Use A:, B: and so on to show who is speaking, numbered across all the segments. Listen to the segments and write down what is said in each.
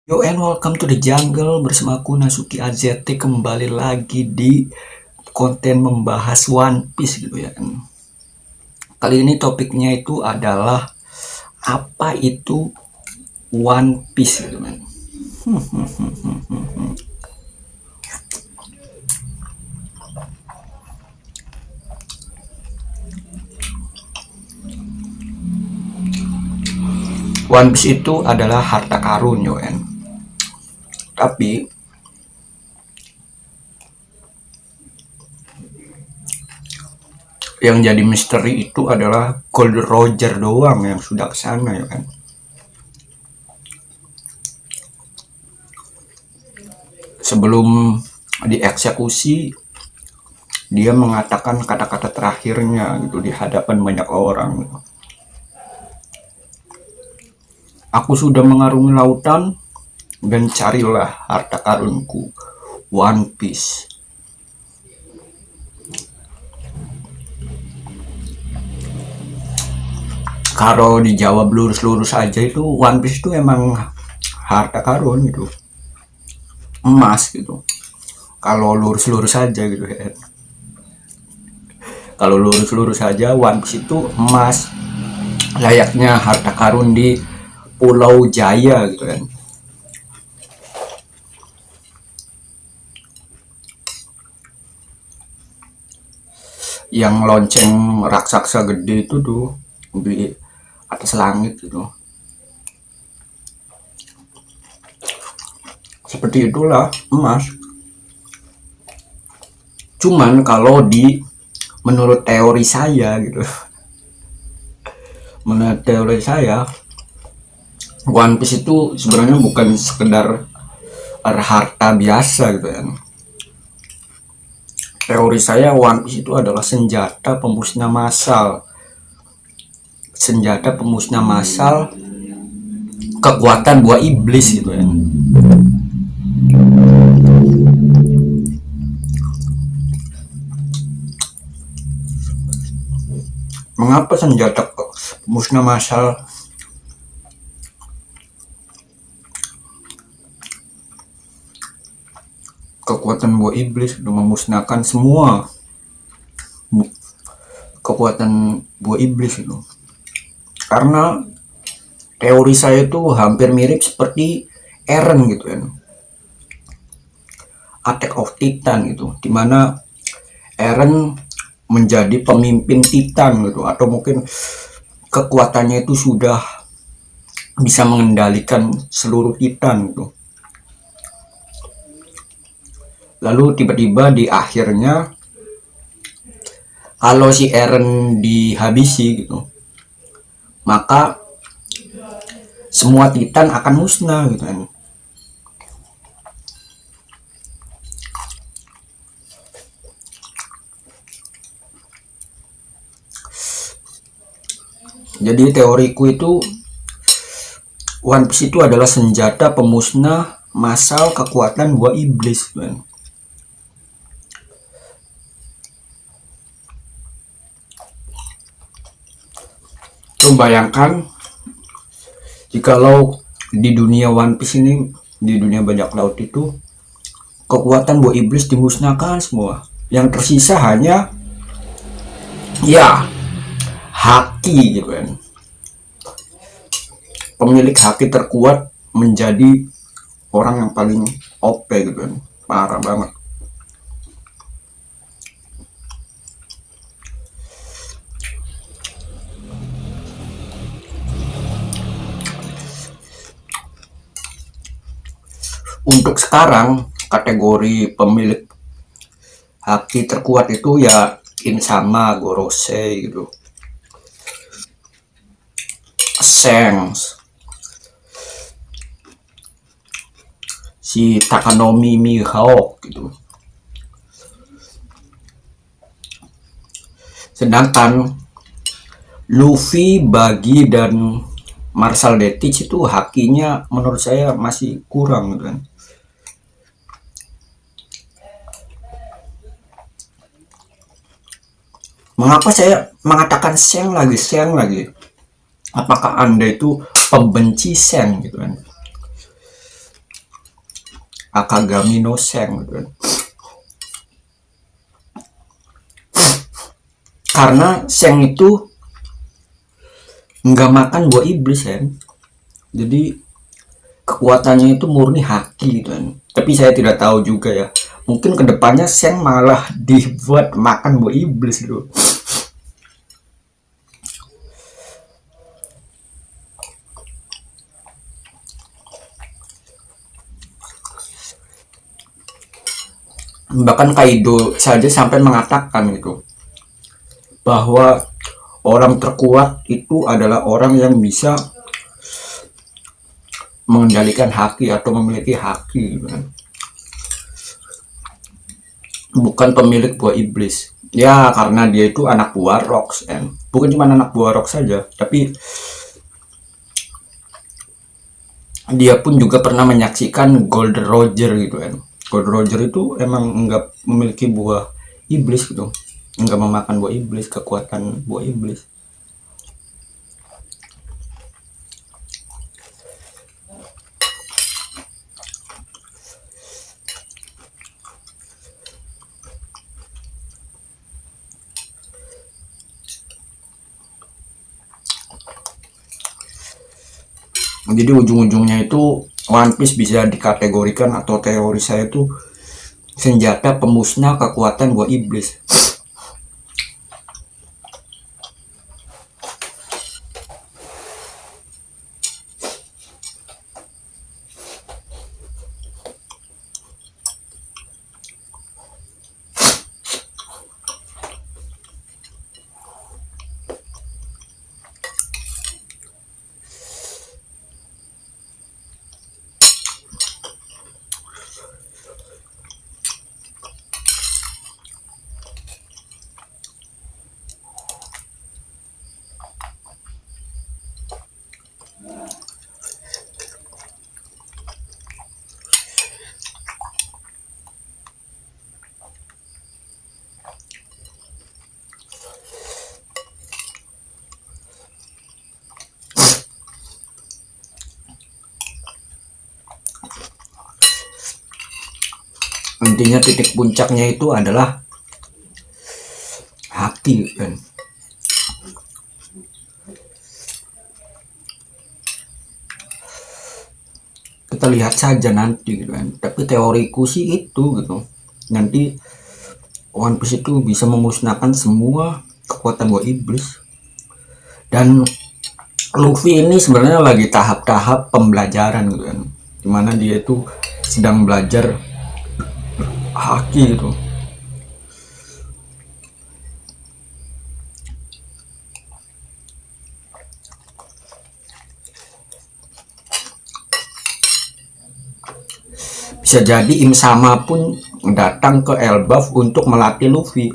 A: Yo and welcome to the jungle bersama aku Nasuki AZT kembali lagi di konten membahas One Piece gitu ya. Kali ini topiknya itu adalah apa itu One Piece gitu kan. One Piece itu adalah harta karun yo kan. Tapi yang jadi misteri itu adalah Gold Roger doang yang sudah kesana ya kan. Sebelum dieksekusi dia mengatakan kata-kata terakhirnya gitu di hadapan banyak orang. Aku sudah mengarungi lautan dan carilah harta karunku, One Piece. Kalau dijawab lurus-lurus aja itu One Piece itu emang harta karun gitu, emas gitu. Kalau lurus-lurus aja gitu ya. Kalau lurus-lurus aja One Piece itu emas, layaknya harta karun di Pulau Jaya gitu kan. Yang lonceng raksasa gede itu tuh di atas langit gitu. Seperti itulah emas. Cuman kalau menurut teori saya gitu, menurut teori saya One Piece itu sebenarnya bukan sekedar harta biasa gitu ya. Teori saya One Piece itu adalah senjata pemusnah massal. Senjata pemusnah massal kekuatan buah iblis gitu ya. Mengapa senjata pemusnah massal kekuatan buah iblis untuk memusnahkan semua kekuatan buah iblis itu? Karena teori saya itu hampir mirip seperti Eren gitu kan. Attack of Titan gitu, dimana Eren menjadi pemimpin Titan gitu, atau mungkin kekuatannya itu sudah bisa mengendalikan seluruh Titan gitu. Lalu tiba-tiba di akhirnya kalau si Eren dihabisi gitu, maka semua Titan akan musnah gitu kan. Jadi teoriku itu One Piece itu adalah senjata pemusnah massal kekuatan buah iblis kan. Tuh bayangkan jikalau di dunia One Piece ini, di dunia bajak laut itu, kekuatan buah iblis dimusnahkan semua. Yang tersisa hanya ya haki gitu kan. Pemilik haki terkuat menjadi orang yang paling OP gitu kan. Parah banget. Untuk sekarang kategori pemilik haki terkuat itu ya Insama, Gorosei gitu, Shanks, si Takanomi Mihawk gitu. Sedangkan Luffy, Buggy dan Marshall Detic itu hakinya menurut saya masih kurang gitu kan. Mengapa saya mengatakan Seng lagi? Apakah Anda itu pembenci Seng gitu kan? Akagami no Sen gitu kan. Karena Seng itu nggak makan buah iblis kan, jadi kekuatannya itu murni haki gitu kan. Tapi saya tidak tahu juga ya, mungkin kedepannya Seng malah dibuat makan buah iblis gitu. Bahkan Kaido saja sampai mengatakan gitu bahwa orang terkuat itu adalah orang yang bisa mengendalikan haki atau memiliki haki gitu kan. Bukan pemilik buah iblis ya, karena dia itu anak buah Rocks kan. Bukan cuma anak buah Rocks saja, tapi dia pun juga pernah menyaksikan Gold Roger gitu kan. Gold Roger itu emang enggak memiliki buah iblis gitu, enggak memakan buah iblis, kekuatan buah iblis. Jadi ujung-ujungnya itu One Piece bisa dikategorikan, atau teori saya itu senjata pemusnah kekuatan buah iblis. Intinya titik puncaknya itu adalah hati kan. Kita lihat saja nanti gitu kan. Tapi teoriku sih itu gitu. Nanti One Piece itu bisa memusnahkan semua kekuatan buah iblis. Dan Luffy ini sebenarnya lagi tahap-tahap pembelajaran gitu kan. Dimana dia itu sedang belajar haki gitu. Bisa jadi Im Sama pun datang ke Elbaf untuk melatih Luffy.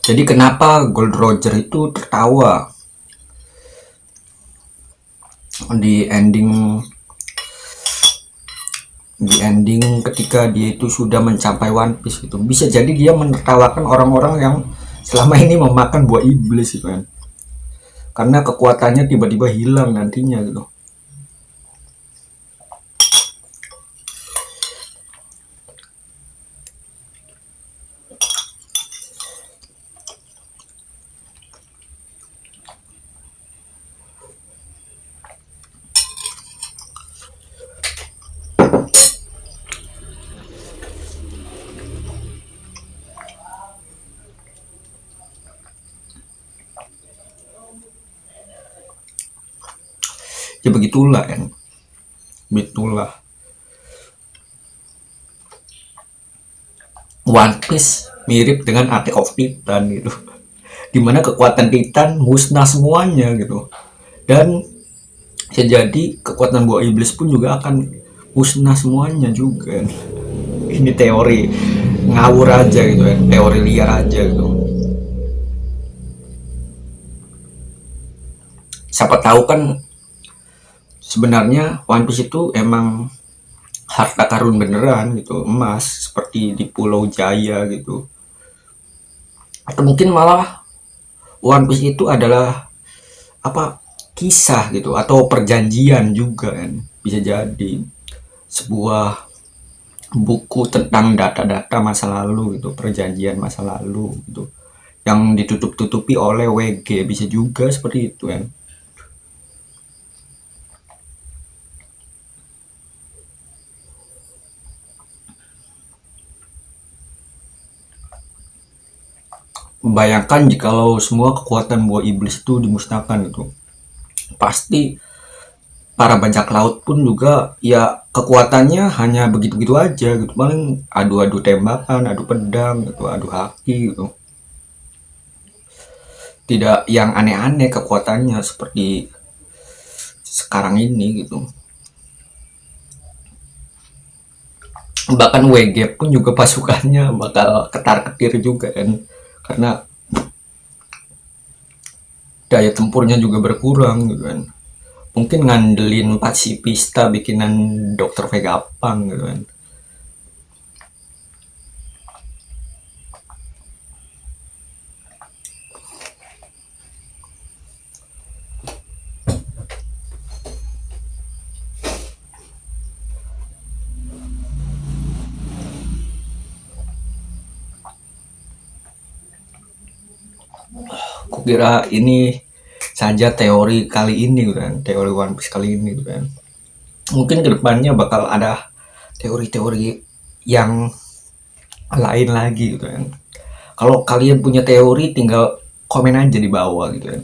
A: Jadi kenapa Gold Roger itu tertawa di ending ketika dia itu sudah mencapai One Piece gitu. Bisa jadi dia menertawakan orang-orang yang selama ini memakan buah iblis gitu kan. Karena kekuatannya tiba-tiba hilang nantinya gitu. Ya begitulah kan. Begitulah. One Piece mirip dengan Attack of Titan gitu, dimana kekuatan Titan musnah semuanya gitu, dan bisa jadi kekuatan buah iblis pun juga akan musnah semuanya juga. Ini teori ngawur aja gitu ya, teori liar aja gitu. Siapa tahu kan sebenarnya One Piece itu emang harta karun beneran gitu, emas seperti di Pulau Jaya gitu. Atau mungkin malah One Piece itu adalah apa, kisah gitu atau perjanjian juga kan, bisa jadi sebuah buku tentang data-data masa lalu gitu, perjanjian masa lalu gitu, yang ditutup-tutupi oleh WG, bisa juga seperti itu kan. Bayangkan jikalau semua kekuatan buah iblis itu dimusnahkan gitu, pasti para bajak laut pun juga ya kekuatannya hanya begitu-begitu aja gitu, paling adu-adu tembakan, adu pedang gitu, adu haki gitu, tidak yang aneh-aneh kekuatannya seperti sekarang ini gitu. Bahkan WG pun juga pasukannya bakal ketar-ketir juga kan, karena daya tempurnya juga berkurang gitu kan. Mungkin ngandelin pasifista bikinan Dokter Vegapunk gitu kan. Kukira ini saja teori kali ini gitu kan, teori One Piece kali ini gitu kan. Mungkin kedepannya bakal ada teori-teori yang lain lagi gitu kan. Kalau kalian punya teori tinggal komen aja di bawah gitu kan.